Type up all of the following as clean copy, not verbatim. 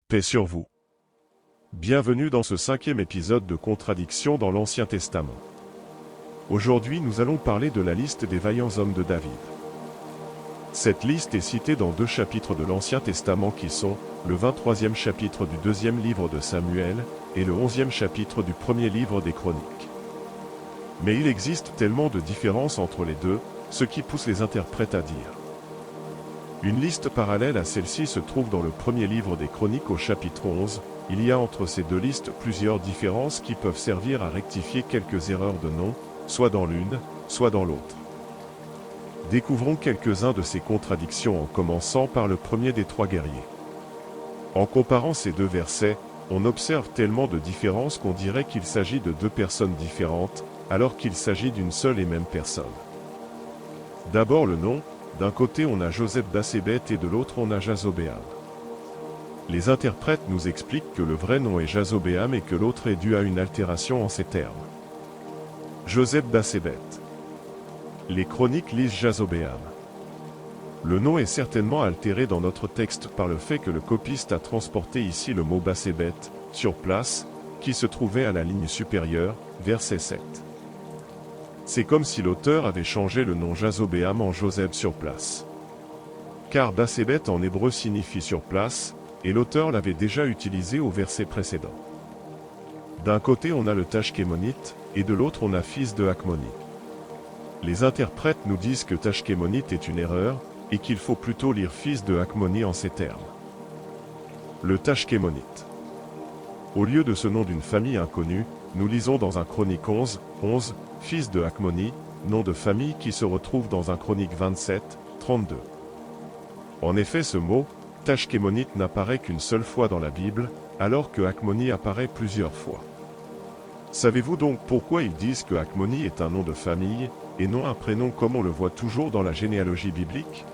Paix sur vous. Bienvenue dans ce 5e épisode de Contradictions dans l'Ancien Testament. Aujourd'hui nous allons parler de la liste des vaillants hommes de David. Cette liste est citée dans 2 chapitres de l'Ancien Testament qui sont le 23e chapitre du 2e livre de Samuel et le 11e chapitre du 1er livre des Chroniques. Mais il existe tellement de différences entre les deux, ce qui pousse les interprètes à dire. Une liste parallèle à celle-ci se trouve dans le 1er livre des Chroniques au chapitre 11. Il y a entre ces deux listes plusieurs différences qui peuvent servir à rectifier quelques erreurs de nom, soit dans l'une, soit dans l'autre. Découvrons quelques-uns de ces contradictions en commençant par le premier des 3 guerriers. En comparant ces 2 versets, on observe tellement de différences qu'on dirait qu'il s'agit de 2 personnes différentes, alors qu'il s'agit d'une seule et même personne. D'abord le nom. D'un côté on a Joseph d'Assébet et de l'autre on a Jazobéam. Les interprètes nous expliquent que le vrai nom est Jazobéam et que l'autre est dû à une altération en ces termes. Joseph d'Assébet. Les chroniques lisent Jazobéam. Le nom est certainement altéré dans notre texte par le fait que le copiste a transporté ici le mot Bassébet, sur place, qui se trouvait à la ligne supérieure, verset 7. C'est comme si l'auteur avait changé le nom Jazobéam en Joseph sur place. Car Bassébet en hébreu signifie sur place, et l'auteur l'avait déjà utilisé au verset précédent. D'un côté on a le Tachkémonite, et de l'autre on a fils de Hakmoni. Les interprètes nous disent que Tachkémonite est une erreur, et qu'il faut plutôt lire fils de Hakmoni en ces termes. Le Tachkémonite. Au lieu de ce nom d'une famille inconnue, nous lisons dans un Chronique 11, fils de Hakmoni, nom de famille qui se retrouve dans un Chronique 27, 32. En effet ce mot, Tachkémonite n'apparaît qu'une seule fois dans la Bible, alors que Hakmoni apparaît plusieurs fois. Savez-vous donc pourquoi ils disent que Hakmoni est un nom de famille, et non un prénom comme on le voit toujours dans la généalogie biblique?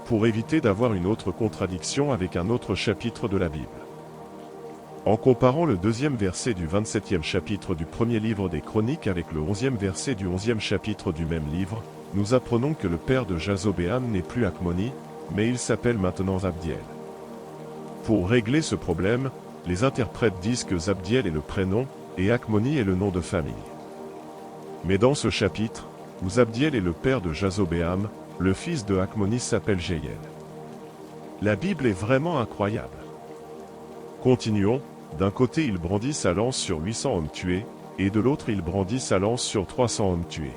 Pour éviter d'avoir une autre contradiction avec un autre chapitre de la Bible. En comparant le 2e verset du 27e chapitre du 1er livre des Chroniques avec le 11e verset du 11e chapitre du même livre, nous apprenons que le père de Jazobéam n'est plus Hakmoni, mais il s'appelle maintenant Zabdiel. Pour régler ce problème, les interprètes disent que Zabdiel est le prénom, et Hakmoni est le nom de famille. Mais dans ce chapitre, où Zabdiel est le père de Jazobéam, le fils de Hakmoni s'appelle Jéhiel. La Bible est vraiment incroyable. Continuons. D'un côté il brandit sa lance sur 800 hommes tués, et de l'autre il brandit sa lance sur 300 hommes tués.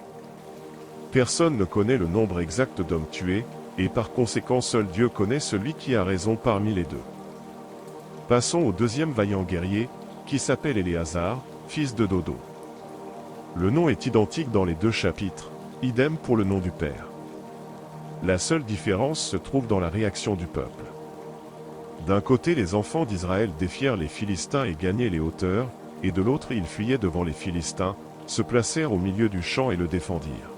Personne ne connaît le nombre exact d'hommes tués, et par conséquent seul Dieu connaît celui qui a raison parmi les deux. Passons au 2e vaillant guerrier, qui s'appelle Éléazar, fils de Dodo. Le nom est identique dans les 2 chapitres, idem pour le nom du père. La seule différence se trouve dans la réaction du peuple. D'un côté les enfants d'Israël défièrent les Philistins et gagnaient les hauteurs, et de l'autre ils fuyaient devant les Philistins, se placèrent au milieu du champ et le défendirent.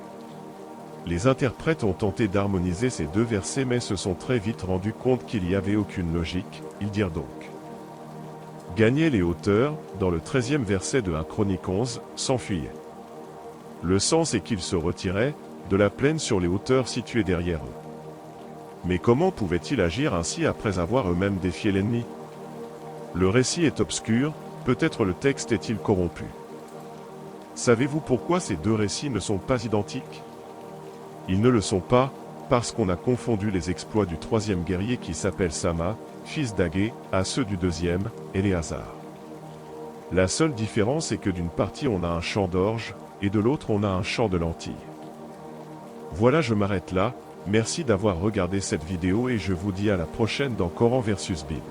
Les interprètes ont tenté d'harmoniser ces 2 versets mais se sont très vite rendus compte qu'il n'y avait aucune logique, ils dirent donc. Gagner les hauteurs, dans le 13e verset de 1 Chronique 11, s'enfuyaient. Le sens est qu'ils se retiraient, de la plaine sur les hauteurs situées derrière eux. Mais comment pouvaient-ils agir ainsi après avoir eux-mêmes défié l'ennemi? Le récit est obscur, peut-être le texte est-il corrompu. Savez-vous pourquoi ces 2 récits ne sont pas identiques? Ils ne le sont pas, parce qu'on a confondu les exploits du 3e guerrier qui s'appelle Sama, fils d'Agé, à ceux du 2e, Éléazar. La seule différence est que d'une partie on a un champ d'orge, et de l'autre on a un champ de lentilles. Voilà, je m'arrête là. Merci d'avoir regardé cette vidéo et je vous dis à la prochaine dans Coran versus Bible.